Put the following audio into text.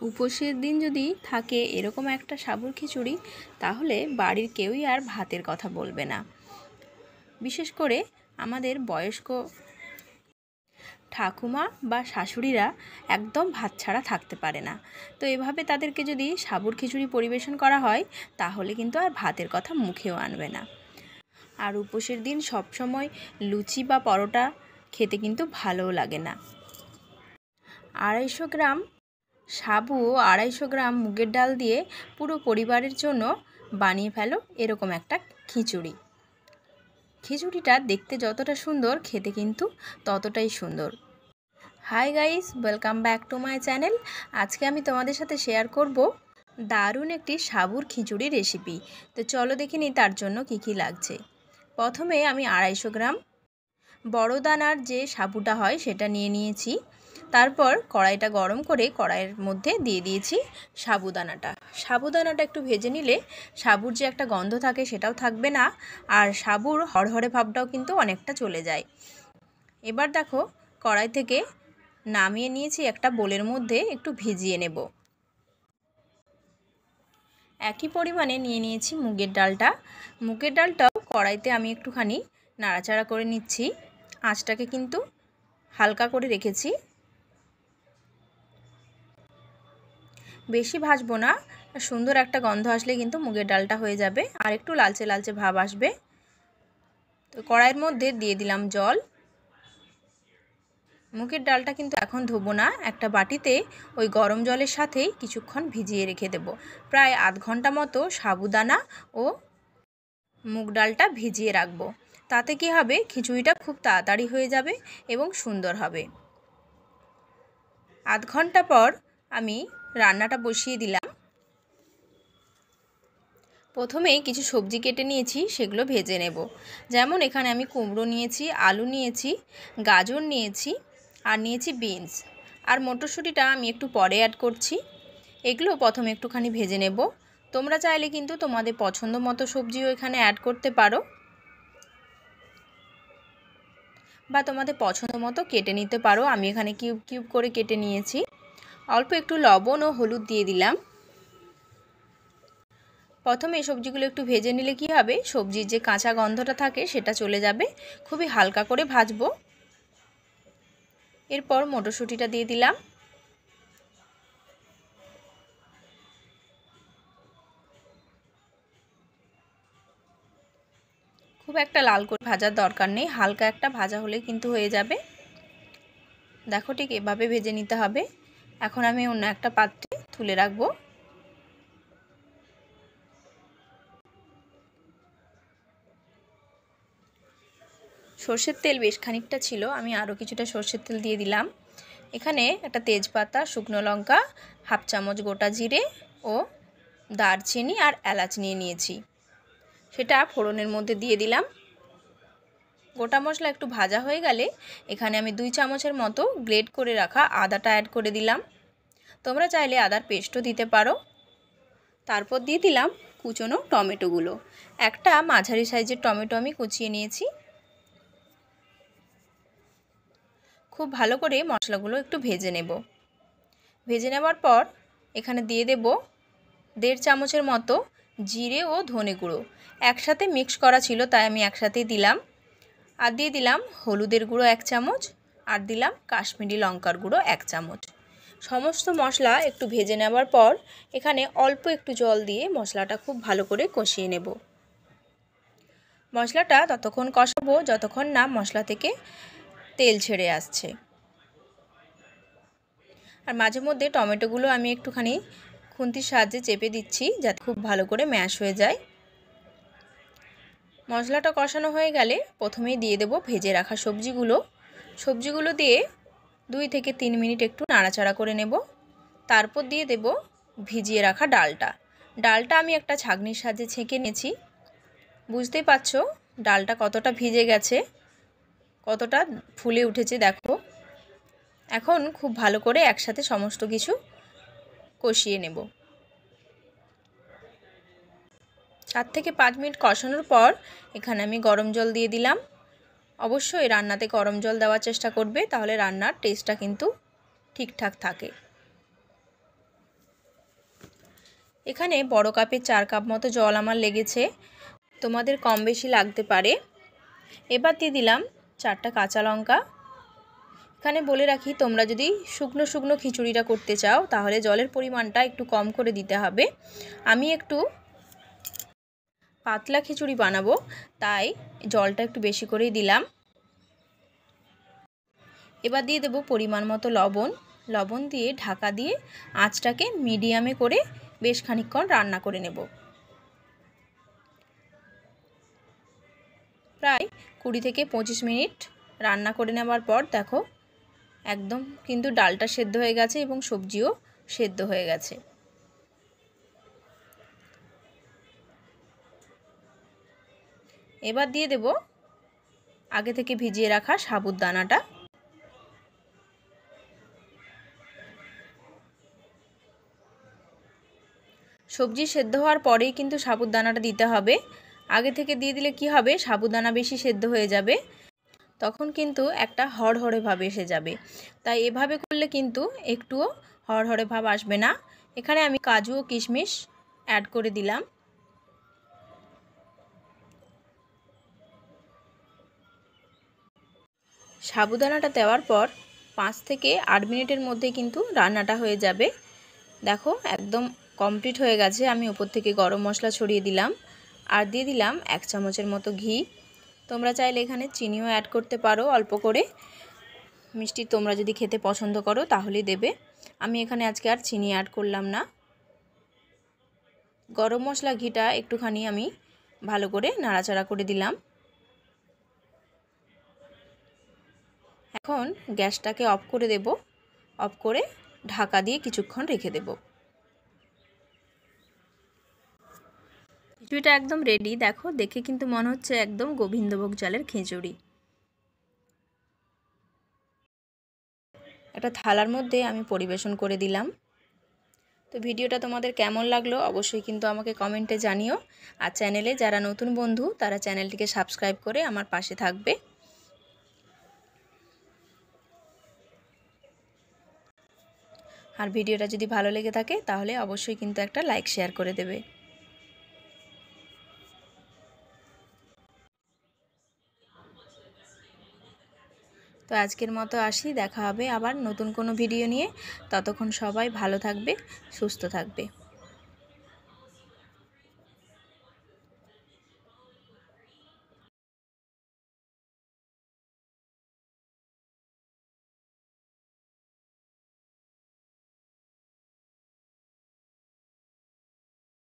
উপোসের দিন যদি থাকে এরকম একটা সাবুর খিচুড়ি, তাহলে বাড়ির কেউই আর ভাতের কথা বলবে না। বিশেষ করে আমাদের বয়স্ক ঠাকুমা বা শাশুড়িরা একদম ভাত ছাড়া থাকতে পারে না। তো এভাবে তাদেরকে যদি সাবুর খিচুড়ি পরিবেশন করা হয়, তাহলে কিন্তু আর ভাতের কথা মুখেও আনবে না। আর উপোসের দিন সবসময় লুচি বা পরোটা খেতে কিন্তু ভালোও লাগে না। 250 গ্রাম সাবু ও 250 গ্রাম মুগের ডাল দিয়ে পুরো পরিবারের জন্য বানিয়ে ফেলো এরকম একটা খিচুড়ি। খিচুড়িটা দেখতে যতটা সুন্দর, খেতে কিন্তু ততটাই সুন্দর। Hi guys, welcome back to my channel. আজকে আমি তোমাদের সাথে শেয়ার করব দারুণ একটি সাবুর খিচুড়ি রেসিপি। তো চলো দেখে নিই তার জন্য কি কি লাগছে। প্রথমে আমি 250 গ্রাম বড় দানার যে সাবুটা হয় সেটা নিয়ে নিয়েছি। তারপর কড়াইটা গরম করে কড়াইয়ের মধ্যে দিয়ে দিয়েছি সাবুদানাটা একটু ভেজে নিলে সাবুর যে একটা গন্ধ থাকে সেটাও থাকবে না, আর সাবুর হড়হড়ে ভাবটাও কিন্তু অনেকটা চলে যায়। এবার দেখো, কড়াই থেকে নামিয়ে নিয়েছি, একটা বোলের মধ্যে একটু ভিজিয়ে নেব। একই পরিমাণে নিয়ে নিয়েছি মুগের ডালটাও কড়াইতে আমি একটুখানি নাড়াচাড়া করে নিচ্ছি। আঁচটাকে কিন্তু হালকা করে রেখেছি, বেশি ভাজবো না। সুন্দর একটা গন্ধ আসলে কিন্তু মুগের ডালটা হয়ে যাবে, আর একটু লালচে লালচে ভাব আসবে। তো কড়াইয়ের মধ্যে দিয়ে দিলাম জল। মুগের ডালটা কিন্তু এখন ধোবো না, একটা বাটিতে ওই গরম জলের সাথেই কিছুক্ষণ ভিজিয়ে রেখে দেব। প্রায় আধ ঘন্টা মতো সাবুদানা ও মুগ ডালটা ভিজিয়ে রাখবো। তাতে কি হবে, খিচুড়িটা খুব তাড়াতাড়ি হয়ে যাবে এবং সুন্দর হবে। আধ ঘন্টা পর আমি রান্নাটা বসিয়ে দিলাম। প্রথমেই কিছু সবজি কেটে নিয়েছি, সেগুলো ভেজে নেব। যেমন এখানে আমি কুমড়ো নিয়েছি, আলু নিয়েছি, গাজর নিয়েছি, আর নিয়েছি বিনস, আর মটরশুঁটিটা আমি একটু পরে অ্যাড করছি। এগুলো প্রথমে একটুখানি ভেজে নেব। তোমরা চাইলে কিন্তু তোমাদের পছন্দ মতো সবজিও এখানে অ্যাড করতে পারো, বা তোমাদের পছন্দ মতো কেটে নিতে পারো। আমি এখানে কিউব কিউব করে কেটে নিয়েছি। অল্প একটু লবণ ও হলুদ দিয়ে দিলাম। প্রথমে এই সবজিগুলো একটু ভেজে নিলে কি হবে, সবজির যে কাঁচা গন্ধটা থাকে সেটা চলে যাবে। খুবই হালকা করে ভাজবো। এরপর মটরশুঁটিটা দিয়ে দিলাম। খুব একটা লাল করে ভাজার দরকার নেই, হালকা একটা ভাজা হলে কিন্তু হয়ে যাবে। দেখো, ঠিক এভাবে ভেজে নিতে হবে। এখন আমি অন্য একটা পাত্রে তুলে রাখবো। সর্ষের তেল বেশ খানিকটা ছিল, আমি আরও কিছুটা সর্ষের তেল দিয়ে দিলাম। এখানে একটা তেজপাতা, শুকনো লঙ্কা, হাফ চামচ গোটা জিরে ও দারচিনি আর এলাচ নিয়ে নিয়েছি, সেটা ফোড়নের মধ্যে দিয়ে দিলাম। গোটা মশলা একটু ভাজা হয়ে গেলে এখানে আমি 2 চামচের মতো গ্রেট করে রাখা আদাটা অ্যাড করে দিলাম। তোমরা চাইলে আদার পেস্টও দিতে পারো। তারপর দিয়ে দিলাম কুচনো টমেটোগুলো। একটা মাঝারি সাইজের টমেটো আমি কুচিয়ে নিয়েছি। খুব ভালো করে মশলাগুলো একটু ভেজে নেব। ভেজে নেওয়ার পর এখানে দিয়ে দেব 1.5 চামচের মতো জিরে ও ধনে গুঁড়ো। একসাথে মিক্স করা ছিল, তাই আমি একসাথেই দিলাম। আর দিয়ে দিলাম হলুদের গুঁড়ো 1 চামচ, আর দিলাম কাশ্মীরি লঙ্কার গুঁড়ো 1 চামচ। সমস্ত মশলা একটু ভেজে নেওয়ার পর এখানে অল্প একটু জল দিয়ে মশলাটা খুব ভালো করে কষিয়ে নেব। মশলাটা ততক্ষণ কষাবো যতক্ষণ না মশলা থেকে তেল ছেড়ে আসছে। আর মাঝে মধ্যে টমেটোগুলো আমি একটুখানি খুন্তির সাহায্যে চেপে দিচ্ছি, যাতে খুব ভালো করে ম্যাশ হয়ে যায়। মশলাটা কষানো হয়ে গেলে প্রথমেই দিয়ে দেব ভেজে রাখা সবজিগুলো দিয়ে 2 থেকে 3 মিনিট একটু নাড়াচাড়া করে নেব। তারপর দিয়ে দেব ভিজিয়ে রাখা ডালটা আমি একটা ছাঁকনির সাহায্যে ছেঁকে নিয়েছি। বুঝতেই পারছো ডালটা কতটা ভিজে গেছে, কতটা ফুলে উঠেছে দেখো। এখন খুব ভালো করে একসাথে সমস্ত কিছু কষিয়ে নেব। 4 থেকে 5 মিনিট কষানোর পর এখানে আমি গরম জল দিয়ে দিলাম। অবশ্যই রান্নাতে গরম জল দেওয়ার চেষ্টা করবে, তাহলে রান্নার টেস্টটা কিন্তু ঠিকঠাক থাকে। এখানে বড় কাপের 4 কাপ মতো জল আমার লেগেছে, তোমাদের কম বেশি লাগতে পারে। এবার দিয়ে দিলাম 4টা কাঁচা লঙ্কা। এখানে বলে রাখি, তোমরা যদি শুকনো শুকনো খিচুড়িটা করতে চাও তাহলে জলের পরিমাণটা একটু কম করে দিতে হবে। আমি একটু পাতলা খিচুড়ি বানাবো, তাই জলটা একটু বেশি করেই দিলাম। এবার দিয়ে দেব পরিমাণ মতো লবণ। লবণ দিয়ে ঢাকা দিয়ে আঁচটাকে মিডিয়ামে করে বেশ খানিকক্ষণ রান্না করে নেব। প্রায় 20 থেকে 25 মিনিট রান্না করে নেওয়ার পর দেখো একদম কিন্তু ডালটা সেদ্ধ হয়ে গেছে এবং সবজিও সেদ্ধ হয়ে গেছে। এবার দিয়ে দেব আগে থেকে ভিজিয়ে রাখা সাবুদানাটা। সবজি সেদ্ধ হওয়ার পরেই কিন্তু সাবুদানাটা দিতে হবে। আগে থেকে দিয়ে দিলে কি হবে, সাবুদানা বেশি সেদ্ধ হয়ে যাবে, তখন কিন্তু একটা হড়হড়ে ভাব এসে যাবে। তাই এভাবে করলে কিন্তু একটুও হড়হড়ে ভাব আসবে না। এখানে আমি কাজু ও কিশমিশ অ্যাড করে দিলাম। সাবুদানাটা দেওয়ার পর 5 থেকে 8 মিনিটের মধ্যে কিন্তু রান্নাটা হয়ে যাবে। দেখো একদম কমপ্লিট হয়ে গেছে। আমি উপর থেকে গরম মশলা ছড়িয়ে দিলাম আর দিয়ে দিলাম 1 চামচের মতো ঘি। তোমরা চাইলে এখানে চিনিও অ্যাড করতে পারো অল্প করে, মিষ্টি তোমরা যদি খেতে পছন্দ করো তাহলেই দেবে। আমি এখানে আজকে আর চিনি অ্যাড করলাম না। গরম মশলা ঘিটা একটুখানি আমি ভালো করে নাড়াচাড়া করে দিলাম। এখন গ্যাসটাকে অফ করে দেব। অফ করে ঢাকা দিয়ে কিছুক্ষণ রেখে দেব। খিচুড়িটা একদম রেডি। দেখো দেখে কিন্তু মনে হচ্ছে একদম গোবিন্দভোগ চালের খিচুড়ি। একটা থালার মধ্যে আমি পরিবেশন করে দিলাম। তো ভিডিওটা তোমাদের কেমন লাগলো অবশ্যই কিন্তু আমাকে কমেন্টে জানিও। আর চ্যানেলে যারা নতুন বন্ধু তারা চ্যানেলটিকে সাবস্ক্রাইব করে আমার পাশে থাকবে। আর ভিডিওটা যদি ভালো লেগে থাকে তাহলে অবশ্যই কিন্তু একটা লাইক শেয়ার করে দেবে। তো আজকের মতো আসি, দেখা হবে আবার নতুন কোনো ভিডিও নিয়ে। ততক্ষণ সবাই ভালো থাকবে, সুস্থ থাকবে।